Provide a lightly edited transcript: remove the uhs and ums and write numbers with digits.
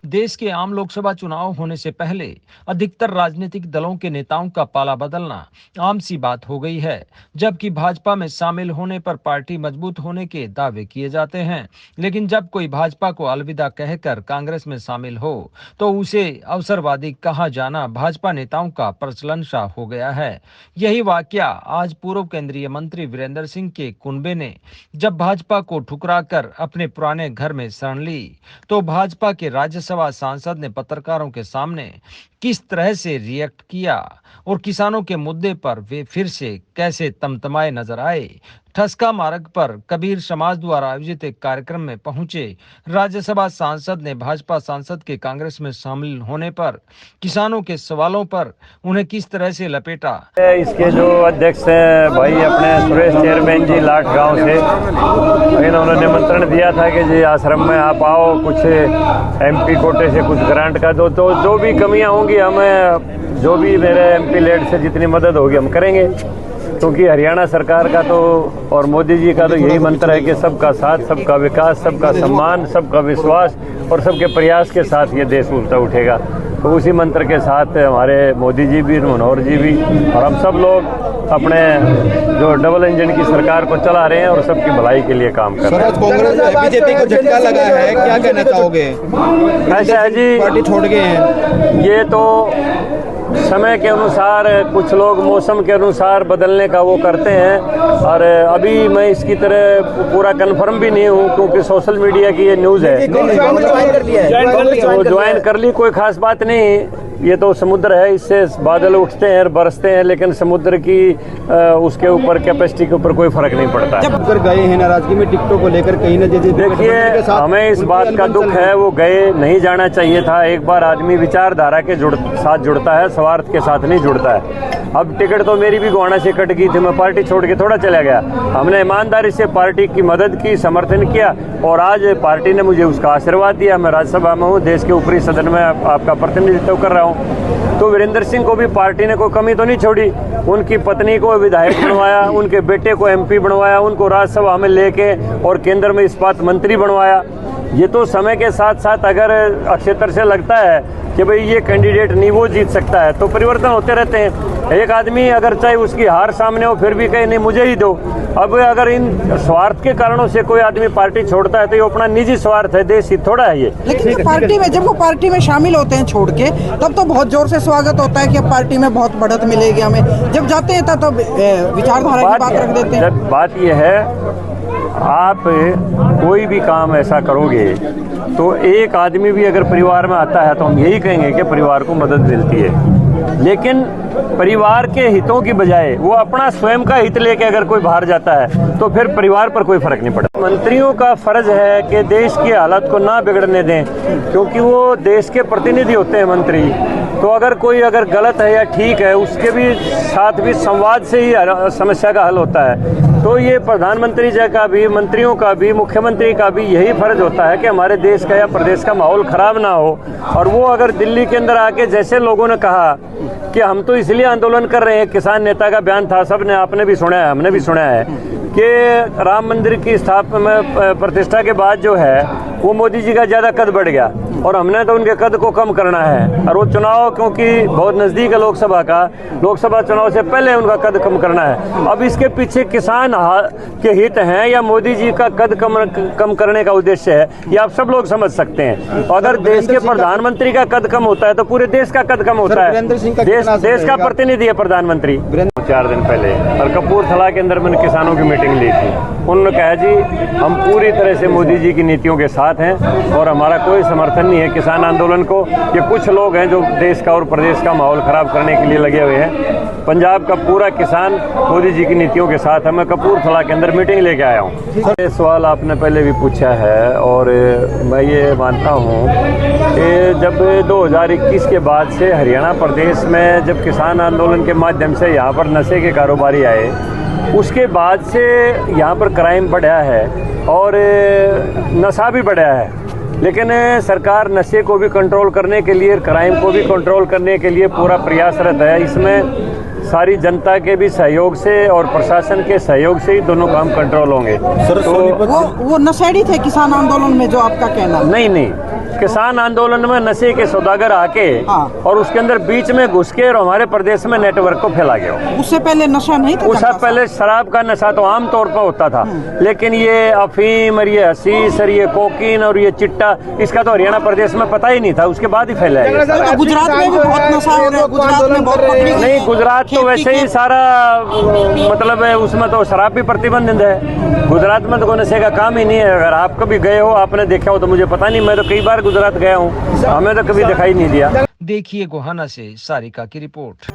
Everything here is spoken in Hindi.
देश के आम लोकसभा चुनाव होने से पहले अधिकतर राजनीतिक दलों के नेताओं का पाला बदलना आम सी बात हो गई है। जबकि भाजपा में शामिल होने पर पार्टी मजबूत होने के दावे किए जाते हैं, लेकिन जब कोई भाजपा को अलविदा कहकर कांग्रेस में शामिल हो तो उसे अवसरवादी कहा जाना भाजपा नेताओं का प्रचलन सा हो गया है। यही वाकया आज पूर्व केंद्रीय मंत्री वीरेंद्र सिंह के कुनबे ने जब भाजपा को ठुकराकर अपने पुराने घर में शरण ली, तो भाजपा के राज्यसभा सांसद ने पत्रकारों के सामने किस तरह से रिएक्ट किया और किसानों के मुद्दे पर वे फिर से कैसे तमतमाए नजर आए। ठसका मार्ग पर कबीर समाज द्वारा आयोजित एक कार्यक्रम में पहुंचे राज्यसभा सांसद ने भाजपा सांसद के कांग्रेस में शामिल होने पर किसानों के सवालों पर उन्हें किस तरह से लपेटा। इसके जो अध्यक्ष हैं भाई अपने सुरेश चेयरमैन जी लाट गांव से, उन्होंने निमंत्रण दिया था कि जी आश्रम में आप आओ, कुछ एमपी कोटे से कुछ ग्रांट का दो, तो जो भी कमियां होंगी हमें, जो भी मेरे एमपी लेड से जितनी मदद होगी हम करेंगे। क्योंकि हरियाणा सरकार का तो और मोदी जी का तो यही मंत्र है कि सबका साथ, सबका विकास, सबका सम्मान, सबका विश्वास और सबके प्रयास के साथ ये देश उठेगा। तो उसी मंत्र के साथ हमारे मोदी जी भी, मनोहर जी भी और हम सब लोग अपने जो डबल इंजन की सरकार को चला रहे हैं और सबकी भलाई के लिए काम कर रहे हैं। कांग्रेस बीजेपी को झटका लगा है, क्या कहना चाहोगे? ऐसा है जी, पार्टी छोड़ गए हैं। ये तो समय के अनुसार, कुछ लोग मौसम के अनुसार बदलने का वो करते हैं और अभी मैं इसकी तरह पूरा कंफर्म भी नहीं हूँ, क्योंकि सोशल मीडिया की ये न्यूज़ है। ज्वाइन कर ली, कोई खास बात नहीं। ये तो समुद्र है, इससे बादल उठते हैं और बरसते हैं, लेकिन समुद्र की उसके ऊपर कैपेसिटी के ऊपर कोई फर्क नहीं पड़ता है। जब गए हैं नाराजगी में टिकटों को लेकर कहीं न जैसे, देखिए हमें इस बात का दुख है, वो गए नहीं जाना चाहिए था। एक बार आदमी विचारधारा के साथ जुड़ता है, स्वार्थ के साथ नहीं जुड़ता है। अब टिकट तो मेरी भी गोहाना से कट गई थी, मैं पार्टी छोड़ के थोड़ा चला गया। हमने ईमानदारी से पार्टी की मदद की, समर्थन किया और आज पार्टी ने मुझे उसका आशीर्वाद दिया। मैं राज्यसभा में हूँ, देश के ऊपरी सदन में आपका प्रतिनिधित्व कर रहा हूँ। तो वीरेंद्र सिंह को भी पार्टी ने कोई कमी तो नहीं छोड़ी। उनकी पत्नी को विधायक बनवाया, उनके बेटे को एमपी बनवाया, उनको राज्यसभा में लेके और केंद्र में इस्पात मंत्री बनवाया। ये तो समय के साथ साथ अगर अक्षेत्र से लगता है कि भाई ये कैंडिडेट नहीं वो जीत सकता है, तो परिवर्तन होते रहते हैं। एक आदमी अगर चाहे उसकी हार सामने हो फिर भी कहे नहीं मुझे ही दो। अब अगर इन स्वार्थ के कारणों से कोई आदमी पार्टी छोड़ता है तो ये अपना निजी स्वार्थ है, देश हित थोड़ा है ये। लेकिन पार्टी में जब वो पार्टी में शामिल होते हैं छोड़ के, तब तो बहुत जोर से स्वागत होता है कि अब पार्टी में बहुत बढ़त मिलेगी हमें। जब जाते हैं तब विचारधारा की बात रख देते हैं। बात ये है, आप कोई भी काम ऐसा करोगे तो एक आदमी भी अगर परिवार में आता है तो हम यही कहेंगे कि परिवार को मदद मिलती है। लेकिन परिवार के हितों की बजाय वो अपना स्वयं का हित लेके अगर कोई बाहर जाता है तो फिर परिवार पर कोई फर्क नहीं पड़ता। मंत्रियों का फर्ज है कि देश की हालत को ना बिगड़ने दें, क्योंकि वो देश के प्रतिनिधि होते हैं मंत्री। तो अगर कोई गलत है या ठीक है, उसके भी साथ भी संवाद से ही समस्या का हल होता है। तो ये प्रधानमंत्री जी का भी, मंत्रियों का भी, मुख्यमंत्री का भी यही फर्ज होता है कि हमारे देश का या प्रदेश का माहौल खराब ना हो। और वो अगर दिल्ली के अंदर आके, जैसे लोगों ने कहा कि हम तो इसलिए आंदोलन कर रहे हैं, किसान नेता का बयान था, सबने, आपने भी सुना है, हमने भी सुना है कि राम मंदिर की स्थापना में प्रतिष्ठा के बाद जो है वो मोदी जी का ज़्यादा कद बढ़ गया और हमने तो उनके कद को कम करना है। और वो चुनाव क्योंकि बहुत नज़दीक है लोकसभा का, लोकसभा चुनाव से पहले उनका कद कम करना है। अब इसके पीछे किसान के हित हैं या मोदी जी का कद कम करने का उद्देश्य है, ये आप सब लोग समझ सकते हैं। अगर देश के प्रधानमंत्री का कद कम होता है तो पूरे देश का कद कम होता है। देश का प्रतिनिधि है प्रधानमंत्री। 4 दिन पहले और कपूरथला के अंदर मैंने किसानों की मीटिंग ली थी। उन्होंने कहा जी हम पूरी तरह से मोदी जी की नीतियों के साथ हैं और हमारा कोई समर्थन नहीं है किसान आंदोलन को। ये कुछ लोग हैं जो देश का और प्रदेश का माहौल खराब करने के लिए लगे हुए हैं। पंजाब का पूरा किसान मोदी जी की नीतियों के साथ है। मैं कपूरथला के अंदर मीटिंग लेके आया हूँ। ये सवाल आपने पहले भी पूछा है और मैं ये मानता हूँ कि जब 2021 के बाद से हरियाणा प्रदेश में जब किसान आंदोलन के माध्यम से यहाँ पर नशे के कारोबारी आए, उसके बाद से यहाँ पर क्राइम बढ़ा है और नशा भी बढ़ा है। लेकिन सरकार नशे को भी कंट्रोल करने के लिए, क्राइम को भी कंट्रोल करने के लिए पूरा प्रयासरत है। इसमें सारी जनता के भी सहयोग से और प्रशासन के सहयोग से ही दोनों काम कंट्रोल होंगे। वो नशेड़ी थे किसान आंदोलन में, जो आपका कहना है? नहीं, किसान आंदोलन में नशे के सौदागर आके और उसके अंदर बीच में घुस के और हमारे प्रदेश में नेटवर्क को फैला गया। उससे पहले नशा नहीं था? उससे पहले शराब का नशा तो आम तौर पर होता था, लेकिन ये अफीम और ये हसीस और ये कोकीन और ये चिट्टा, इसका तो हरियाणा प्रदेश में पता ही नहीं था, उसके बाद ही फैलाया गया। गुजरात में भी बहुत नशा हो रहा है, गुजरात में बहुत नहीं, गुजरात तो वैसे ही सारा मतलब है, उसमें तो शराब भी प्रतिबंधित है। गुजरात में तो कोई नशे का काम ही नहीं है। अगर आप कभी गए हो, आपने देखा हो तो मुझे पता नहीं, मैं तो कई बार गुजरात गया हूँ, हमें तो कभी दिखाई नहीं दिया। देखिए गोहाना से सारिका की रिपोर्ट।